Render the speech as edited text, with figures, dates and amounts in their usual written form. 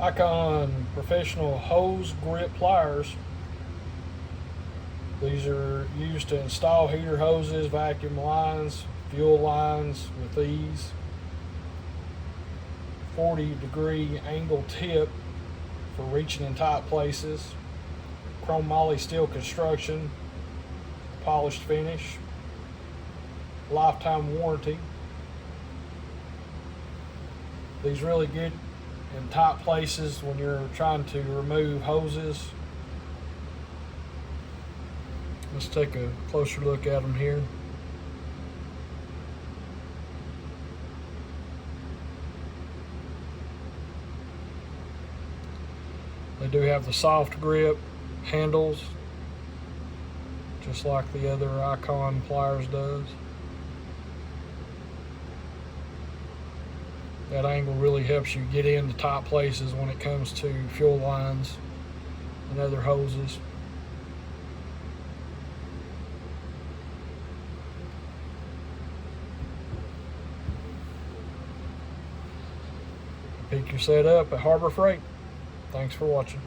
Icon Professional Hose Grip Pliers. These are used to install heater hoses, vacuum lines, fuel lines with ease. 40-degree angle tip for reaching in tight places. Chrome moly steel construction, polished finish. Lifetime warranty. These really good in tight places when you're trying to remove hoses. Let's take a closer look at them here. They do have the soft grip handles, just like the other Icon pliers does. That angle really helps you get into tight places when it comes to fuel lines and other hoses. Pick your setup at Harbor Freight. Thanks for watching.